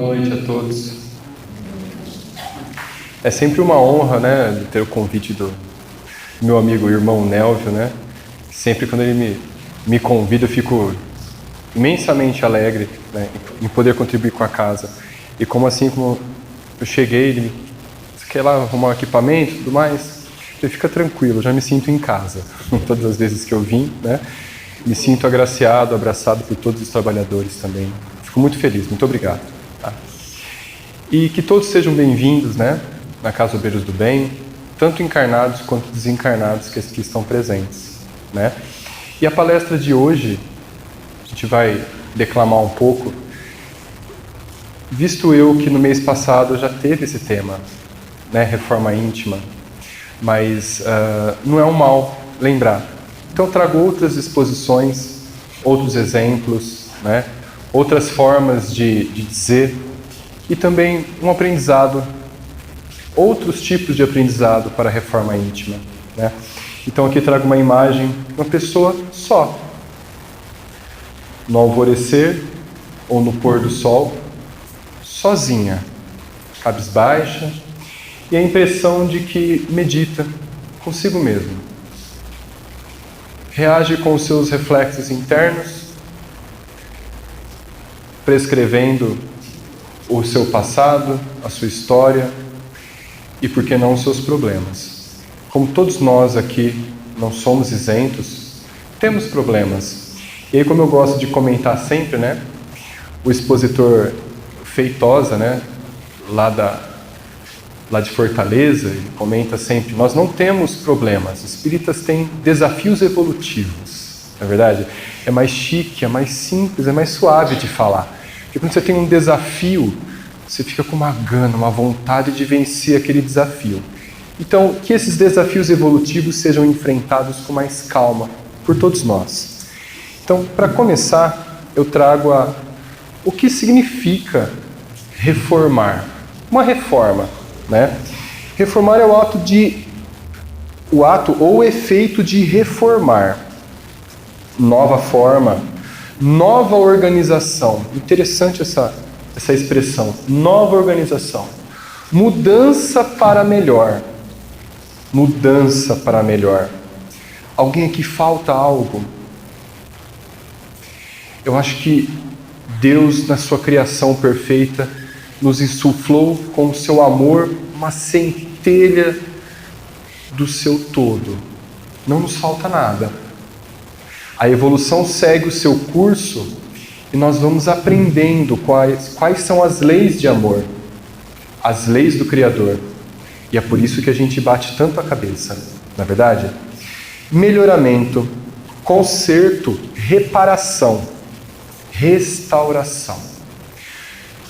noite a todos. É sempre uma honra, né, de ter o convite do meu amigo e irmão Nélvio, né? Sempre quando ele me convida, eu fico imensamente alegre, né, em poder contribuir com a casa. E como eu cheguei, ele quer lá arrumar um equipamento e tudo mais, eu fica tranquilo, eu já me sinto em casa. Todas as vezes que eu vim, né? Me sinto agraciado, abraçado por todos os trabalhadores também. Fico muito feliz, muito obrigado. Tá? E que todos sejam bem-vindos, né, na Casa Obreiros do Bem, tanto encarnados quanto desencarnados que estão presentes, né? E a palestra de hoje, a gente vai declamar um pouco, visto eu que no mês passado já teve esse tema, né, reforma íntima, mas não é um mal lembrar. Então eu trago outras exposições, outros exemplos, né, outras formas de dizer e também um aprendizado, outros tipos de aprendizado para a reforma íntima, né? Então aqui trago uma imagem de uma pessoa só, no alvorecer ou no pôr do sol, sozinha, cabisbaixa, e a impressão de que medita consigo mesmo. Reage com os seus reflexos internos, prescrevendo o seu passado, a sua história e, por que não, os seus problemas. Como todos nós aqui não somos isentos, temos problemas. E aí, como eu gosto de comentar sempre, né, o expositor Feitosa, né, lá de Fortaleza, ele comenta sempre, nós não temos problemas, os espíritas têm desafios evolutivos, não é verdade? É mais chique, é mais simples, é mais suave de falar. Porque quando você tem um desafio, você fica com uma gana, uma vontade de vencer aquele desafio. Então, que esses desafios evolutivos sejam enfrentados com mais calma por todos nós. Então, para começar, eu trago o que significa reformar. Uma reforma, né? Reformar é o ato ou o efeito de reformar. Nova forma, nova organização. Interessante essa expressão, nova organização. Mudança para melhor. Mudança para melhor. Alguém aqui falta algo? Eu acho que Deus, na sua criação perfeita, nos insuflou com o seu amor uma centelha do seu todo. Não nos falta nada. A evolução segue o seu curso e nós vamos aprendendo quais são as leis de amor, as leis do Criador. E é por isso que a gente bate tanto a cabeça, não é verdade? Melhoramento, conserto, reparação, restauração.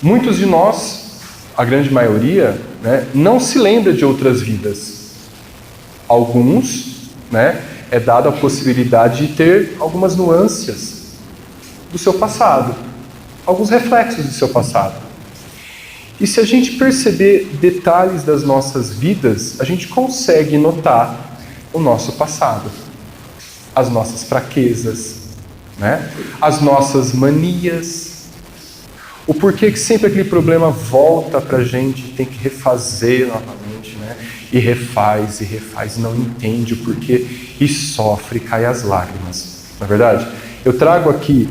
Muitos de nós, a grande maioria, né, não se lembra de outras vidas. Alguns, né, é dada a possibilidade de ter algumas nuances do seu passado, alguns reflexos do seu passado. E se a gente perceber detalhes das nossas vidas, a gente consegue notar o nosso passado, as nossas fraquezas, né, as nossas manias, o porquê que sempre aquele problema volta para a gente, tem que refazer novamente, né? E refaz, não entende o porquê, e sofre, cai as lágrimas. Não é verdade? Eu trago aqui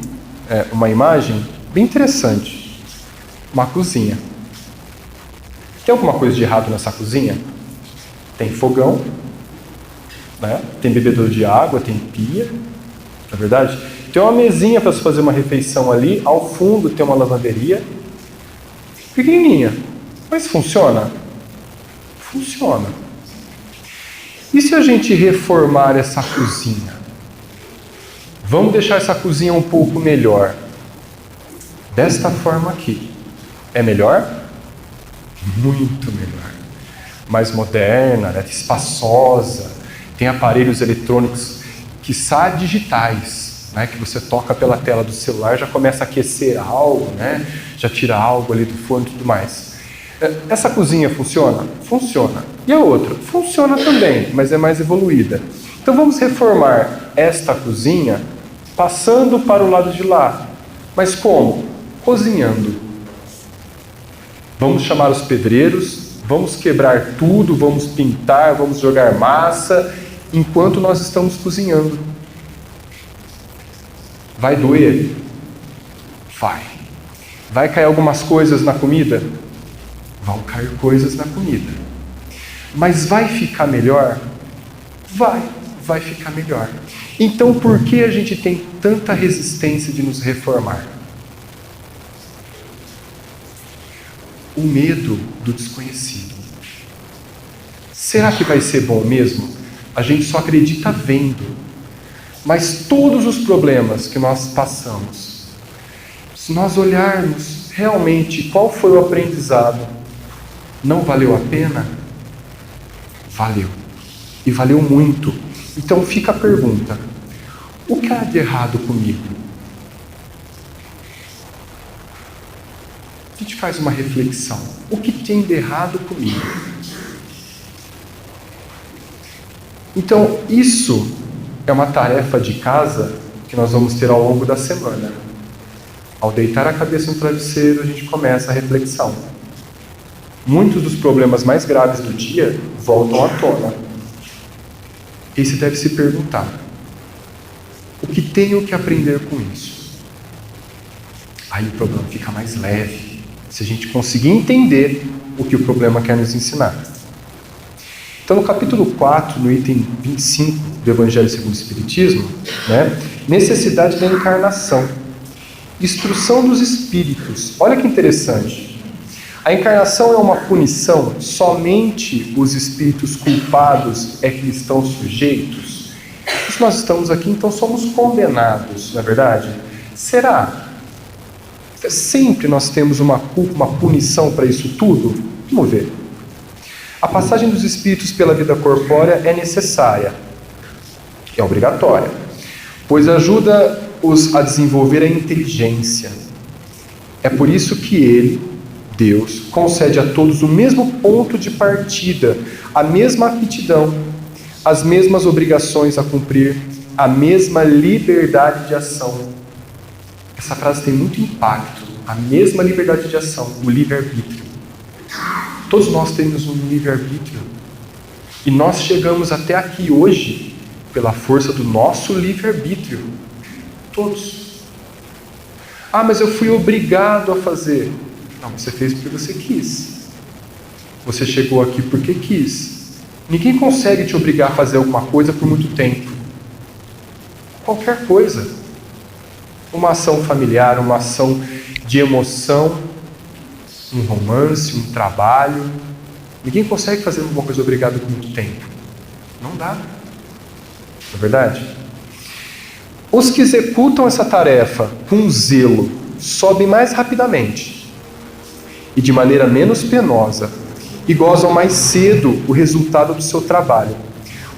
uma imagem bem interessante. Uma cozinha. Tem alguma coisa de errado nessa cozinha? Tem fogão, né? Tem bebedouro de água, tem pia, não é verdade? Tem uma mesinha para se fazer uma refeição ali, ao fundo tem uma lavanderia, pequenininha, mas funciona? Funciona. E se a gente reformar essa cozinha? Vamos deixar essa cozinha um pouco melhor. Desta forma aqui. É melhor? Muito melhor. Mais moderna, né? Espaçosa, tem aparelhos eletrônicos, quiçá digitais, né, que você toca pela tela do celular, já começa a aquecer algo, né, já tira algo ali do forno e tudo mais. Essa cozinha funciona? Funciona. E a outra? Funciona também, mas é mais evoluída. Então vamos reformar esta cozinha passando para o lado de lá. Mas como? Cozinhando. Vamos chamar os pedreiros, vamos quebrar tudo, vamos pintar, vamos jogar massa, enquanto nós estamos cozinhando. Vai doer? Vai. Vai cair algumas coisas na comida? Vão cair coisas na comida. Mas vai ficar melhor? Vai ficar melhor. Então por que a gente tem tanta resistência de nos reformar? O medo do desconhecido. Será que vai ser bom mesmo? A gente só acredita vendo. Mas todos os problemas que nós passamos, se nós olharmos realmente qual foi o aprendizado, não valeu a pena? Valeu. E valeu muito. Então fica a pergunta: o que há de errado comigo? A gente faz uma reflexão. O que tem de errado comigo? Então, isso é uma tarefa de casa que nós vamos ter ao longo da semana. Ao deitar a cabeça no travesseiro, a gente começa a reflexão. Muitos dos problemas mais graves do dia voltam à tona. E você deve se perguntar: o que tenho que aprender com isso? Aí o problema fica mais leve, se a gente conseguir entender o que o problema quer nos ensinar. Então, no capítulo 4, no item 25 do Evangelho segundo o Espiritismo, necessidade da encarnação, instrução dos espíritos. Olha que interessante. A encarnação é uma punição? Somente os espíritos culpados é que estão sujeitos? Se nós estamos aqui, então somos condenados, não é verdade? Será? Sempre nós temos uma culpa, uma punição para isso tudo? Vamos ver. A passagem dos espíritos pela vida corpórea é necessária, é obrigatória, pois ajuda-os a desenvolver a inteligência. É por isso que Ele, Deus, concede a todos o mesmo ponto de partida, a mesma aptidão, as mesmas obrigações a cumprir, a mesma liberdade de ação. Essa frase tem muito impacto. A mesma liberdade de ação, o livre-arbítrio. Todos nós temos um livre-arbítrio. E nós chegamos até aqui hoje pela força do nosso livre-arbítrio. Todos. Ah, mas eu fui obrigado a fazer. Não, você fez porque você quis. Você chegou aqui porque quis. Ninguém consegue te obrigar a fazer alguma coisa por muito tempo. Qualquer coisa. Uma ação familiar, uma ação de emoção, um romance, um trabalho. Ninguém consegue fazer alguma coisa obrigado por muito tempo. Não dá. Não é verdade? Os que executam essa tarefa com zelo sobem mais rapidamente e de maneira menos penosa e gozam mais cedo o resultado do seu trabalho.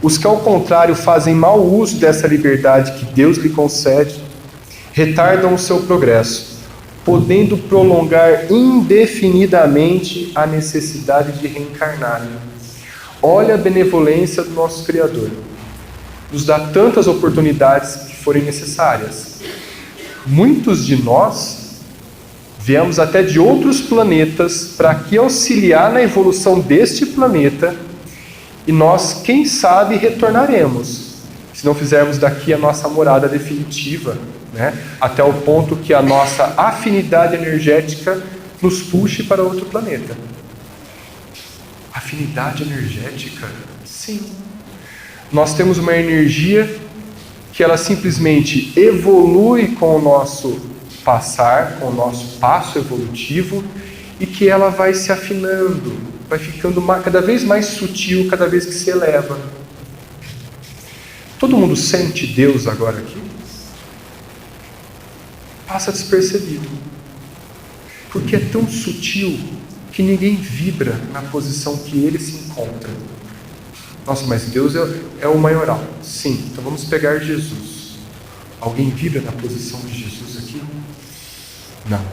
Os que, ao contrário, fazem mau uso dessa liberdade que Deus lhe concede, retardam o seu progresso, podendo prolongar indefinidamente a necessidade de reencarnar. Olha a benevolência do nosso Criador. Nos dá tantas oportunidades que forem necessárias. Muitos de nós viemos até de outros planetas para aqui auxiliar na evolução deste planeta, e nós, quem sabe, retornaremos, se não fizermos daqui a nossa morada definitiva, até o ponto que a nossa afinidade energética nos puxe para outro planeta. Afinidade energética? Sim. Nós temos uma energia que ela simplesmente evolui com o nosso passar, com o nosso passo evolutivo, e que ela vai se afinando, vai ficando cada vez mais sutil, cada vez que se eleva. Todo mundo sente Deus agora aqui? Passa despercebido, porque é tão sutil que ninguém vibra na posição que ele se encontra. Nossa, mas Deus é o maioral. Sim, então vamos pegar Jesus. Alguém vibra na posição de Jesus aqui? Não.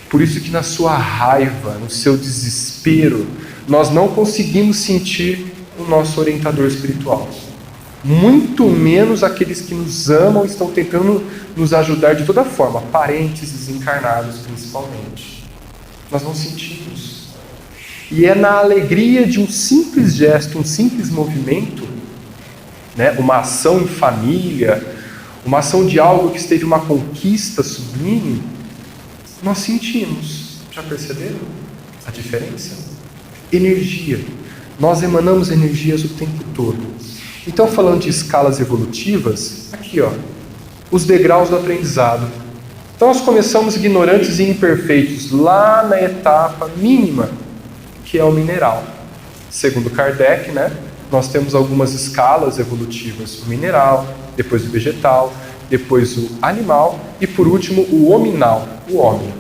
Por isso que na sua raiva, no seu desespero, nós não conseguimos sentir o nosso orientador espiritual. Muito menos aqueles que nos amam e estão tentando nos ajudar de toda forma, parentes desencarnados principalmente. Nós não sentimos. E é na alegria de um simples gesto, um simples movimento, né, uma ação em família, uma ação de algo que esteve uma conquista sublime, nós sentimos. Já perceberam a diferença? Energia. Nós emanamos energias o tempo todo. Então, falando de escalas evolutivas, aqui, ó, os degraus do aprendizado. Então, nós começamos ignorantes e imperfeitos lá na etapa mínima, que é o mineral. Segundo Kardec, né, nós temos algumas escalas evolutivas: o mineral, depois o vegetal, depois o animal e, por último, o hominal, o homem.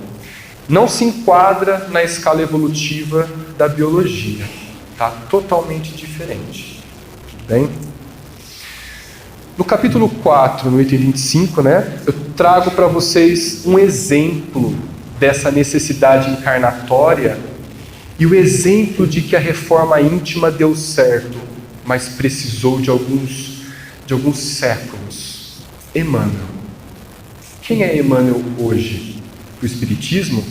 Não se enquadra na escala evolutiva da biologia. Tá? Totalmente diferente. Tudo bem? No capítulo 4, no item 25, né, eu trago para vocês um exemplo dessa necessidade encarnatória e o exemplo de que a reforma íntima deu certo, mas precisou de alguns séculos. Emmanuel. Quem é Emmanuel hoje? O Espiritismo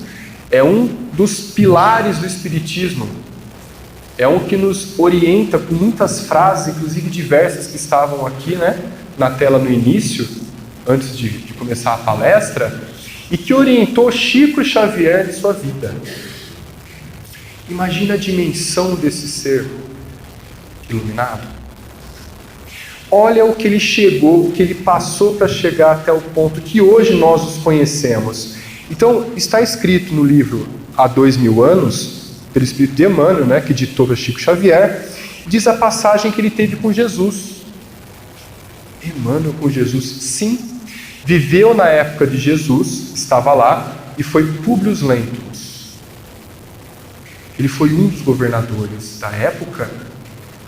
é um dos pilares do Espiritismo. É um que nos orienta com muitas frases, inclusive diversas que estavam aqui, né, na tela no início, antes de começar a palestra, e que orientou Chico Xavier de sua vida. Imagina a dimensão desse ser iluminado. Olha o que ele chegou, o que ele passou para chegar até o ponto que hoje nós os conhecemos. Então, está escrito no livro Há 2000 anos, pelo Espírito de Emmanuel, né, que ditou para Chico Xavier, diz a passagem que ele teve com Jesus. Emmanuel com Jesus, sim, viveu na época de Jesus, estava lá, e foi Públio Lentulus. Ele foi um dos governadores da época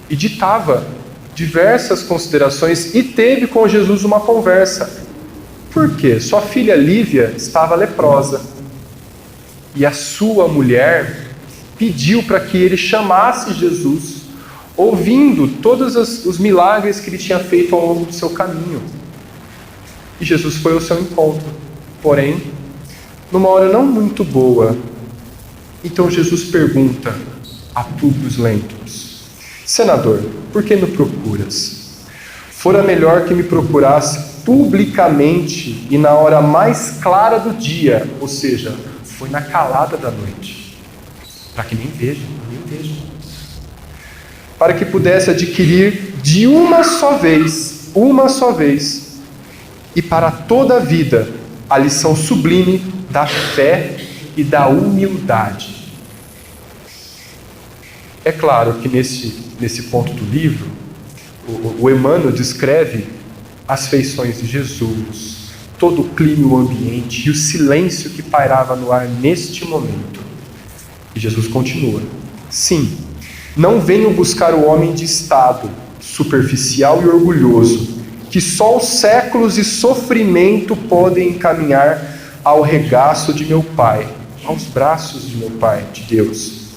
e ditava diversas considerações e teve com Jesus uma conversa. Por quê? Sua filha Lívia estava leprosa e a sua mulher pediu para que ele chamasse Jesus, ouvindo todos os milagres que ele tinha feito ao longo do seu caminho. E Jesus foi ao seu encontro, porém, numa hora não muito boa. Então Jesus pergunta a Públio Lentulus: senador, por que me procuras? Fora melhor que me procurasse publicamente e na hora mais clara do dia, ou seja, foi na calada da noite, para que nem veja, para que pudesse adquirir de uma só vez, e para toda a vida, a lição sublime da fé e da humildade. É claro que nesse ponto do livro, o Emmanuel descreve as feições de Jesus, todo o clima, o ambiente e o silêncio que pairava no ar neste momento. E Jesus continua: sim, não venho buscar o homem de estado, superficial e orgulhoso, que só os séculos de sofrimento podem encaminhar ao regaço de meu Pai, aos braços de meu Pai, de Deus.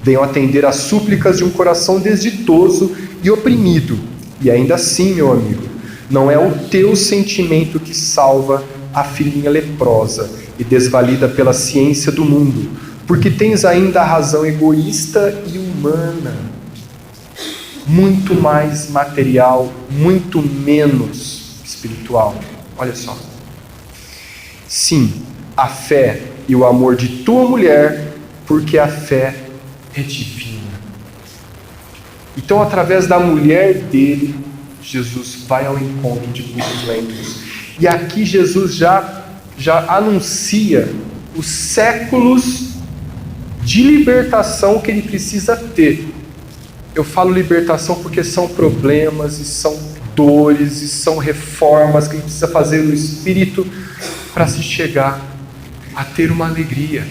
Venho atender às súplicas de um coração desditoso e oprimido. E ainda assim, meu amigo, não é o teu sentimento que salva a filhinha leprosa e desvalida pela ciência do mundo, porque tens ainda a razão egoísta e humana, muito mais material, muito menos espiritual. Olha só. Sim, a fé e o amor de tua mulher, porque a fé é divina. Então, através da mulher dele, Jesus vai ao encontro de Públio Lentulus. E aqui Jesus já anuncia os séculos de libertação que ele precisa ter. Eu falo libertação porque são problemas, e são dores, e são reformas que ele precisa fazer no espírito para se chegar a ter uma alegria,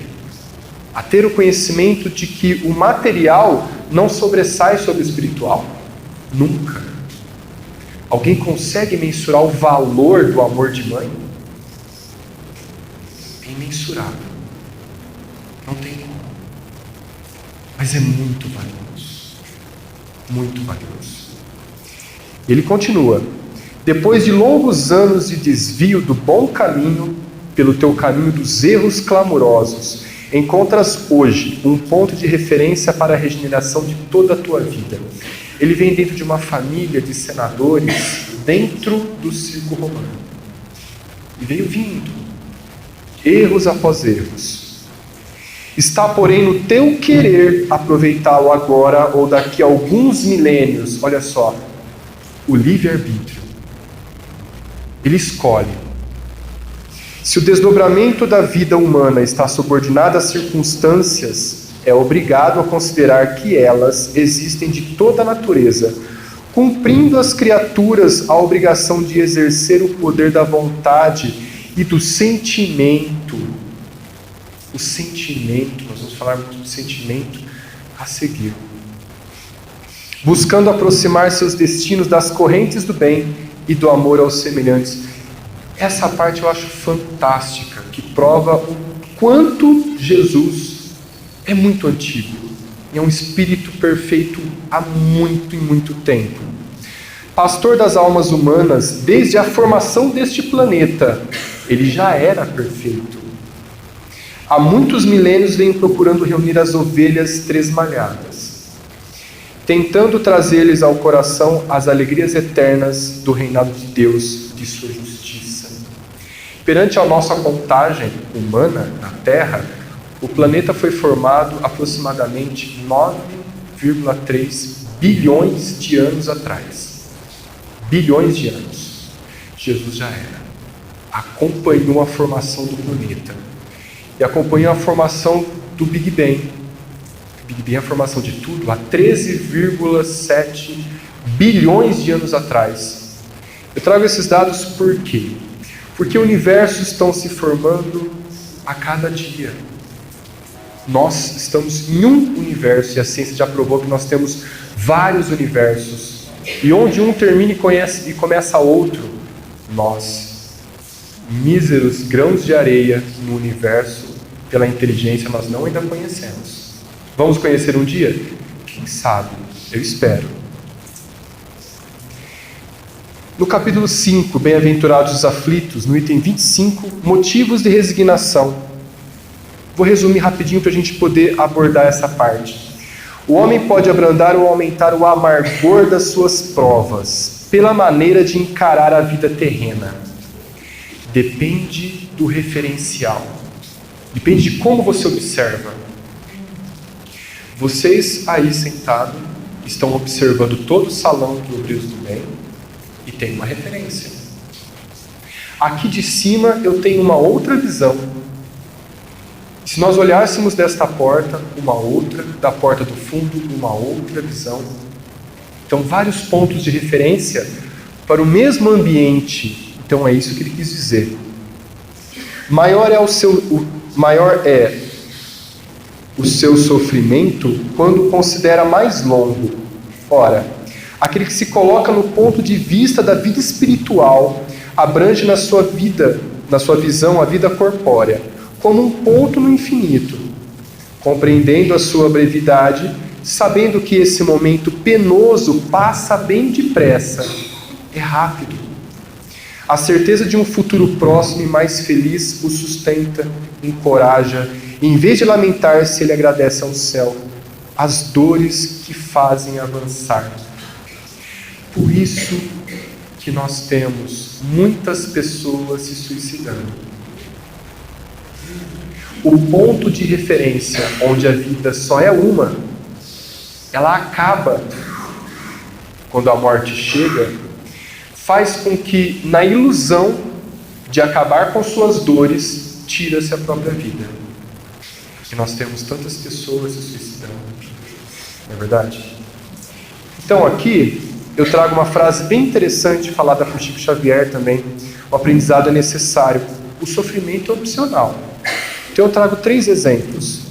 a ter o conhecimento de que o material não sobressai sobre o espiritual. Nunca. Alguém consegue mensurar o valor do amor de mãe? É imensurável. Não tem como. Mas é muito valioso. Muito valioso. Ele continua: depois de longos anos de desvio do bom caminho, pelo teu caminho dos erros clamorosos, encontras hoje um ponto de referência para a regeneração de toda a tua vida. Ele vem dentro de uma família de senadores, dentro do circo romano. E veio vindo, erros após erros. Está, porém, no teu querer aproveitá-lo agora ou daqui a alguns milênios. Olha só, o livre-arbítrio. Ele escolhe. Se o desdobramento da vida humana está subordinado às circunstâncias, é obrigado a considerar que elas existem de toda a natureza, cumprindo as criaturas a obrigação de exercer o poder da vontade e do sentimento. O sentimento, nós vamos falar muito do sentimento a seguir. Buscando aproximar seus destinos das correntes do bem e do amor aos semelhantes. Essa parte eu acho fantástica, que prova o quanto Jesus é muito antigo. E é um espírito perfeito há muito e muito tempo. Pastor das almas humanas, desde a formação deste planeta, ele já era perfeito. Há muitos milênios vem procurando reunir as ovelhas tresmalhadas, tentando trazer-lhes ao coração as alegrias eternas do reinado de Deus, de sua justiça. Perante a nossa contagem humana na Terra, o planeta foi formado aproximadamente 9,3 bilhões de anos atrás. Bilhões de anos. Jesus já era. Acompanhou a formação do planeta. E acompanhou a formação do Big Bang. O Big Bang é a formação de tudo há 13,7 bilhões de anos atrás. Eu trago esses dados por quê? Porque universos estão se formando a cada dia. Nós estamos em um universo e a ciência já provou que nós temos vários universos. E onde um termina e começa outro, nós, míseros grãos de areia no universo, pela inteligência nós não ainda conhecemos. Vamos conhecer um dia? Quem sabe? Eu espero. No capítulo 5, Bem-aventurados os aflitos, no item 25, motivos de resignação. Vou resumir rapidinho para a gente poder abordar essa parte. O homem pode abrandar ou aumentar o amargor das suas provas, pela maneira de encarar a vida terrena. Depende do referencial. Depende de como você observa. Vocês aí sentados estão observando todo o salão de obreiros do bem e tem uma referência. Aqui de cima eu tenho uma outra visão. Se nós olhássemos desta porta, uma outra, da porta do fundo, uma outra visão. Então, vários pontos de referência para o mesmo ambiente. Então, é isso que ele quis dizer. Maior é o seu sofrimento quando considera mais longo. Ora, aquele que se coloca no ponto de vista da vida espiritual abrange na sua visão, a vida corpórea, como um ponto no infinito, compreendendo a sua brevidade, sabendo que esse momento penoso passa bem depressa, é rápido. A certeza de um futuro próximo e mais feliz o sustenta, encoraja, e em vez de lamentar-se, ele agradece ao céu as dores que fazem avançar. Por isso que nós temos muitas pessoas se suicidando. O ponto de referência onde a vida só é uma, ela acaba quando a morte chega, faz com que, na ilusão de acabar com suas dores, tira-se a própria vida. E nós temos tantas pessoas se suicidando, não é verdade? Então aqui eu trago uma frase bem interessante falada por Chico Xavier também. O aprendizado é necessário, o sofrimento é opcional. Então eu trago 3 exemplos.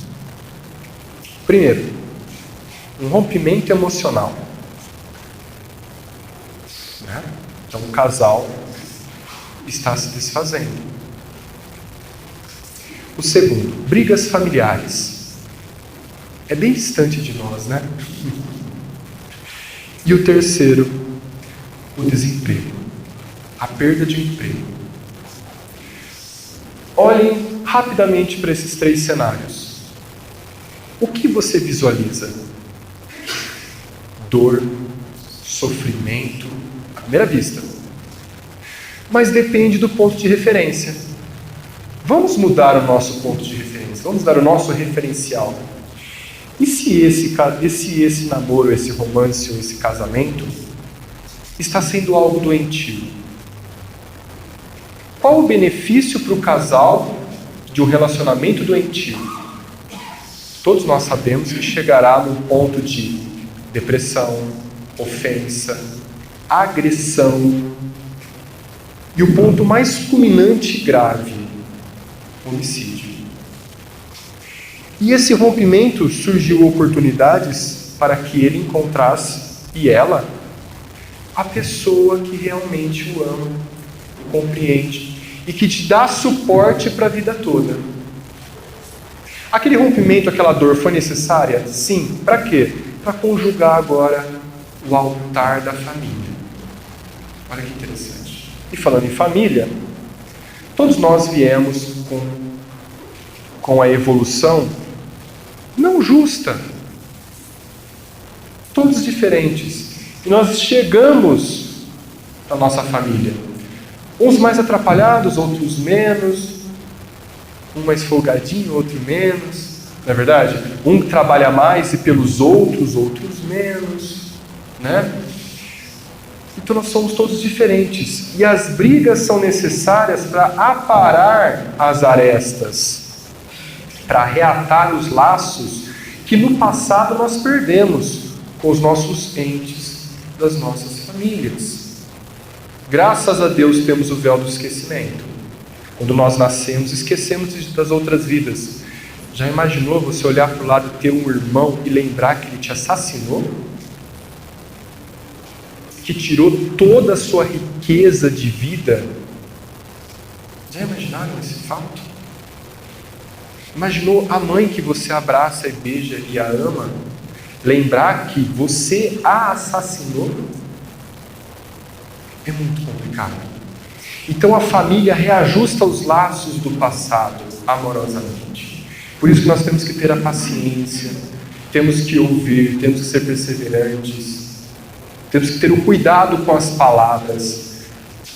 Primeiro, um rompimento emocional. Então um casal está se desfazendo. O segundo, brigas familiares. É bem distante de nós, né? E o terceiro, o desemprego. A perda de emprego. Olhem rapidamente para esses 3 cenários. O que você visualiza? Dor, sofrimento, à primeira vista. Mas depende do ponto de referência. Vamos mudar o nosso ponto de referência, vamos dar o nosso referencial. E se esse namoro, esse romance ou esse casamento está sendo algo doentio? Qual o benefício para o casal de um relacionamento doentio? Todos nós sabemos que chegará num ponto de depressão, ofensa, agressão e o ponto mais culminante e grave, homicídio. E esse rompimento surgiu oportunidades para que ele encontrasse, e ela, a pessoa que realmente o ama, o compreende e que te dá suporte para a vida toda. Aquele rompimento, aquela dor foi necessária? Sim. Para quê? Para conjugar agora o altar da família. Olha que interessante. E falando em família, todos nós viemos com a evolução não justa. Todos diferentes. E nós chegamos na nossa família. Uns mais atrapalhados, outros menos. Um mais folgadinho, outro menos. Não é verdade? Um trabalha mais e pelos outros menos. Né? Então nós somos todos diferentes. E as brigas são necessárias para aparar as arestas, para reatar os laços que no passado nós perdemos com os nossos entes das nossas famílias. Graças a Deus temos o véu do esquecimento. Quando nós nascemos, esquecemos das outras vidas. Já imaginou você olhar para o lado e ter um irmão e lembrar que ele te assassinou? Que tirou toda a sua riqueza de vida? Já imaginaram esse fato? Imaginou a mãe que você abraça e beija e a ama? Lembrar que você a assassinou? É muito complicado. Então a família reajusta os laços do passado amorosamente. Por isso que nós temos que ter a paciência, temos que ouvir, temos que ser perseverantes, temos que ter o cuidado com as palavras,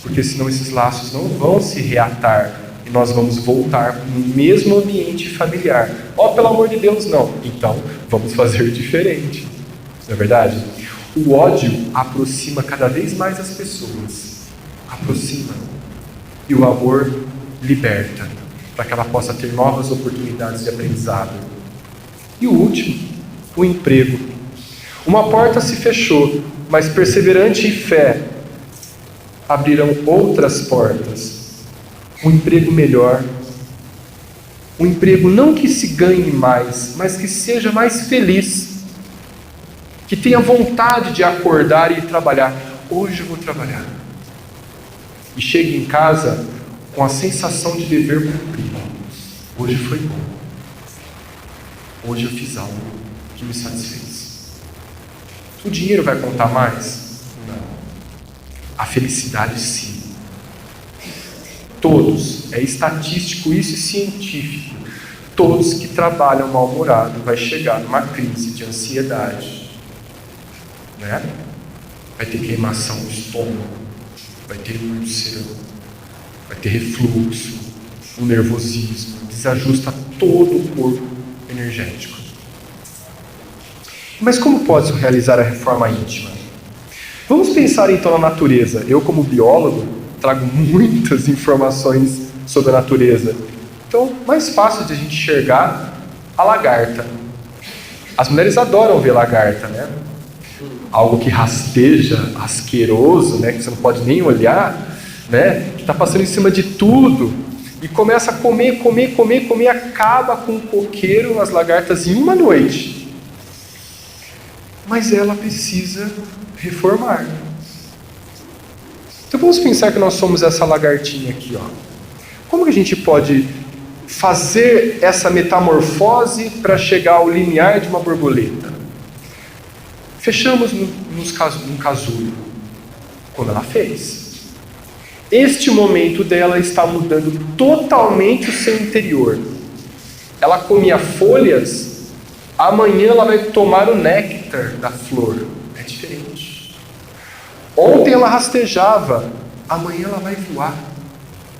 porque senão esses laços não vão se reatar e nós vamos voltar para o mesmo ambiente familiar. Pelo amor de Deus, não. Então, vamos fazer diferente. Não é verdade? O ódio aproxima cada vez mais as pessoas. Aproxima. E o amor liberta, para que ela possa ter novas oportunidades de aprendizado. E o último, o emprego. Uma porta se fechou, mas perseverante e fé abrirão outras portas. Um emprego melhor. Um emprego não que se ganhe mais, mas que seja mais feliz. Que tenha vontade de acordar e trabalhar. Hoje eu vou trabalhar. E chegue em casa com a sensação de dever cumprido. Hoje foi bom. Hoje eu fiz algo que me satisfez. O dinheiro vai contar mais? Não. A felicidade, sim. Todos, é estatístico isso e científico, todos que trabalham mal-humorado vai chegar numa crise de ansiedade. Né? Vai ter queimação no estômago, vai ter úlcera, vai ter refluxo, um nervosismo, desajusta todo o corpo energético. Mas como pode realizar a reforma íntima? Vamos pensar então na natureza. Eu, como biólogo, trago muitas informações sobre a natureza. Então, mais fácil de a gente enxergar a lagarta. As mulheres adoram ver lagarta, né? Algo que rasteja, asqueroso, né? Que você não pode nem olhar, né? Que está passando em cima de tudo e começa a comer, acaba com o coqueiro, as lagartas em uma noite. Mas ela precisa reformar. Então vamos pensar que nós somos essa lagartinha aqui, ó. Como que a gente pode fazer essa metamorfose para chegar ao limiar de uma borboleta? Fechamos num casulo, como ela fez. Este momento dela está mudando totalmente o seu interior. Ela comia folhas Amanhã ela vai tomar o néctar da flor. É diferente. Ontem ela rastejava. Amanhã ela vai voar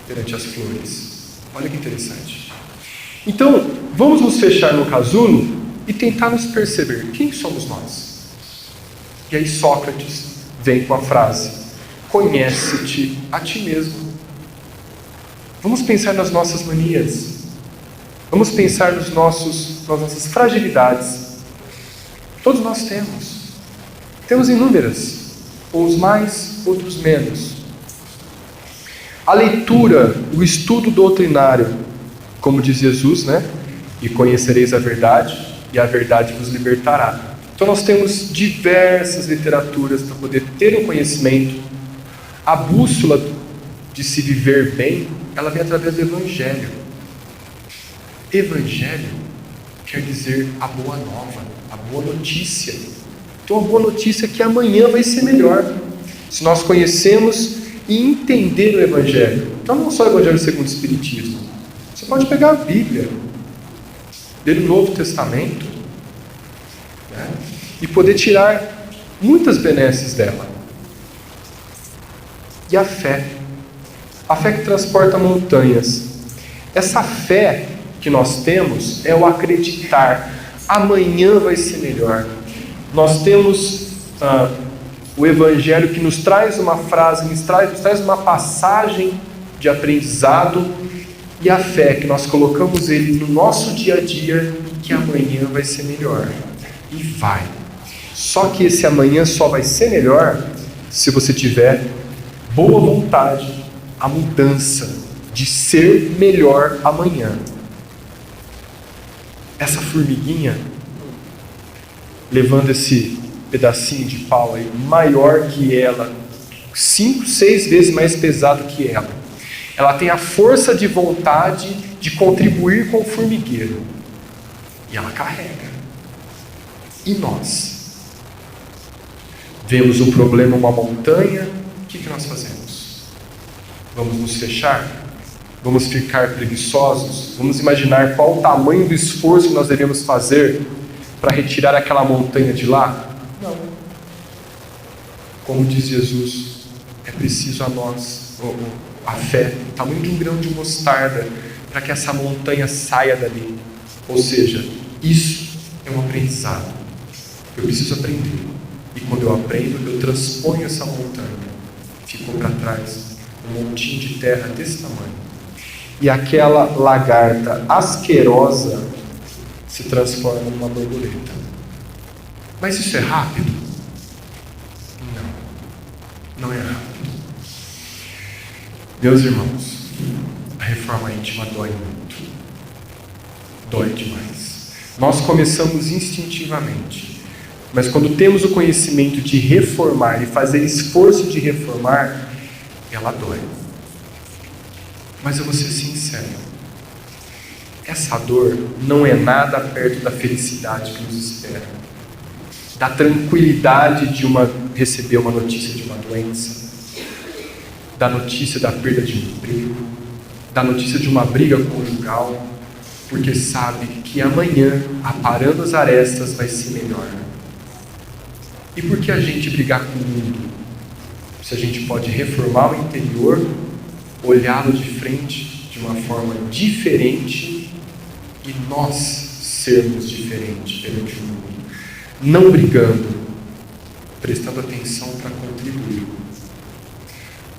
perante as flores. Olha que interessante. Então, vamos nos fechar no casulo e tentar nos perceber. Quem somos nós? E aí Sócrates vem com a frase: conhece-te a ti mesmo. Vamos pensar nas nossas manias. Vamos pensar nas nossas fragilidades. Todos nós temos. Temos inúmeras. Uns mais, outros menos. A leitura, o estudo doutrinário, como diz Jesus, né? E conhecereis a verdade, e a verdade vos libertará. Então nós temos diversas literaturas para poder ter um conhecimento. A bússola de se viver bem, ela vem através do Evangelho. Evangelho quer dizer a boa nova, a boa notícia. Então a boa notícia é que amanhã vai ser melhor, se nós conhecemos e entender o Evangelho. Então não só o Evangelho segundo o Espiritismo. Você pode pegar a Bíblia, ler o Novo Testamento, né, e poder tirar muitas benesses dela. E a fé que transporta montanhas. Essa fé que nós temos é o acreditar. Amanhã vai ser melhor. Nós temos o Evangelho que nos traz uma frase, nos traz uma passagem de aprendizado, e a fé que nós colocamos ele no nosso dia a dia, que amanhã vai ser melhor. E vai. Só que esse amanhã só vai ser melhor se você tiver boa vontade, a mudança de ser melhor amanhã. Essa formiguinha, levando esse pedacinho de pau aí, maior que ela, 5, 6 vezes mais pesado que ela tem a força de vontade de contribuir com o formigueiro. E ela carrega. E nós? Vemos um problema, uma montanha, o que nós fazemos? Vamos nos fechar? Vamos ficar preguiçosos? Vamos imaginar qual o tamanho do esforço que nós devemos fazer para retirar aquela montanha de lá? Não. Como diz Jesus, é preciso a nós a fé, o tamanho de um grão de mostarda, para que essa montanha saia dali. Ou seja, isso é um aprendizado. Eu preciso aprender. E quando eu aprendo, eu transponho essa montanha. Ficou para trás um montinho de terra desse tamanho. E aquela lagarta asquerosa se transforma numa borboleta. Mas isso é rápido? Não é rápido. Meus irmãos, a reforma íntima dói muito. Dói demais. Nós começamos instintivamente. Mas quando temos o conhecimento de reformar e fazer esforço de reformar, ela dói. Mas eu vou ser sincero. Essa dor não é nada perto da felicidade que nos espera. Da tranquilidade de receber uma notícia de uma doença. Da notícia da perda de um emprego. Da notícia de uma briga conjugal. Porque sabe que amanhã, aparando as arestas, vai ser melhor. E por que a gente brigar com o mundo? Se a gente pode reformar o interior, olhá-lo de frente de uma forma diferente e nós sermos diferentes perante o mundo. Não brigando, prestando atenção para contribuir.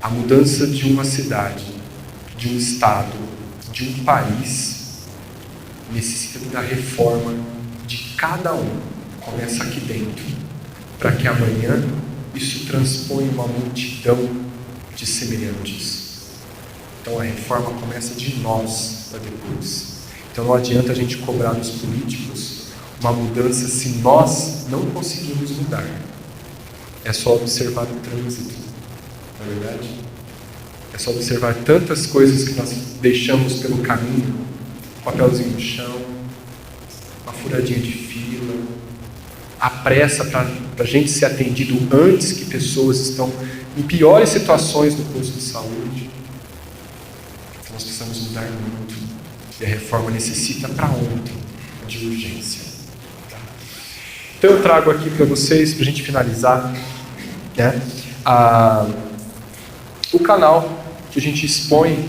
A mudança de uma cidade, de um estado, de um país, necessita da reforma de cada um. Começa aqui dentro. Para que amanhã isso transponha uma multidão de semelhantes. Então a reforma começa de nós para depois. Então não adianta a gente cobrar dos políticos uma mudança se nós não conseguimos mudar. É só observar o trânsito, não é verdade? É só observar tantas coisas que nós deixamos pelo caminho, um papelzinho no chão, uma furadinha de fila, a pressa para a gente ser atendido antes que pessoas estão em piores situações no posto de saúde. Então nós precisamos mudar muito. E a reforma necessita para ontem de urgência. Tá? Então eu trago aqui para vocês, para a gente finalizar, né, o canal que a gente expõe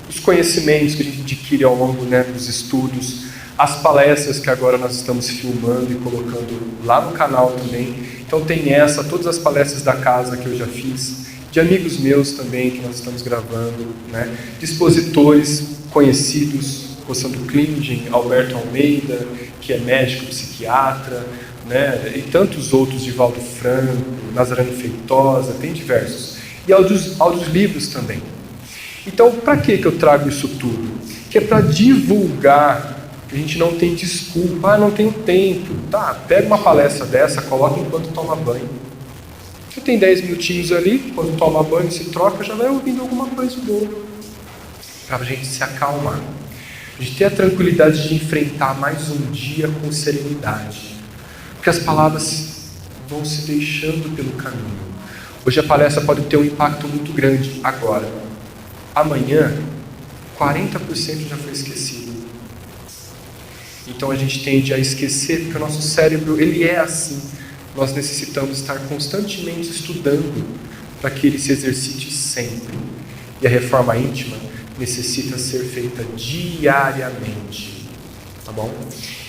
os conhecimentos que a gente adquire ao longo, né, dos estudos, as palestras que agora nós estamos filmando e colocando lá no canal também. Então tem todas as palestras da casa que eu já fiz, de amigos meus também que nós estamos gravando, né, de expositores conhecidos, Rossandro Klingen, Alberto Almeida, que é médico, psiquiatra, né, e tantos outros, Divaldo Franco, Nazareno Feitosa, tem diversos. E audiolivros também. Então, para que eu trago isso tudo? Que é para divulgar, que a gente não tem desculpa, não tenho tempo. Tá, pega uma palestra dessa, coloca enquanto toma banho. Você tem 10 minutinhos ali, quando toma banho, se troca, já vai ouvindo alguma coisa boa. Para a gente se acalmar. A gente ter a tranquilidade de enfrentar mais um dia com serenidade. Porque as palavras vão se deixando pelo caminho. Hoje a palestra pode ter um impacto muito grande agora. Amanhã, 40% já foi esquecido. Então a gente tende a esquecer, porque o nosso cérebro, ele é assim. Nós necessitamos estar constantemente estudando para que ele se exercite sempre. E a reforma íntima necessita ser feita diariamente. Tá bom?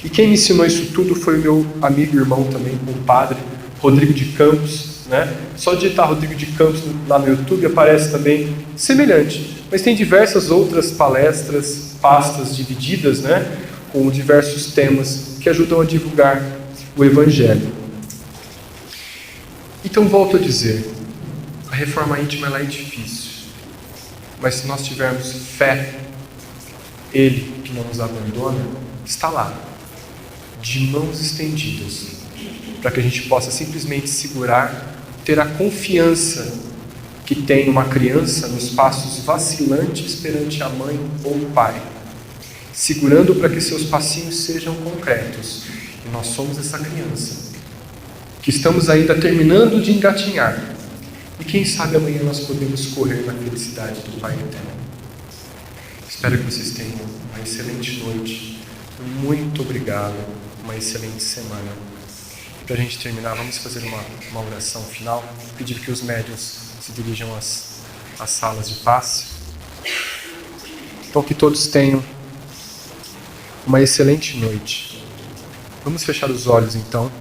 E quem me ensinou isso tudo foi o meu amigo e irmão também, o padre Rodrigo de Campos. Né? Só digitar Rodrigo de Campos lá no YouTube aparece também semelhante. Mas tem diversas outras palestras, pastas divididas, né? Com diversos temas que ajudam a divulgar o Evangelho. Então, volto a dizer, a reforma íntima ela é difícil. Mas se nós tivermos fé, Ele que não nos abandona, está lá, de mãos estendidas, para que a gente possa simplesmente segurar, ter a confiança que tem uma criança nos passos vacilantes perante a mãe ou o pai, segurando para que seus passinhos sejam concretos. E nós somos essa criança, que estamos ainda terminando de engatinhar. E quem sabe amanhã nós podemos correr na felicidade do Pai Eterno. Espero que vocês tenham uma excelente noite. Muito obrigado. Uma excelente semana. Para a gente terminar, vamos fazer uma oração final. Pedir que os médiuns se dirijam às salas de passe. Então que todos tenham uma excelente noite. Vamos fechar os olhos então.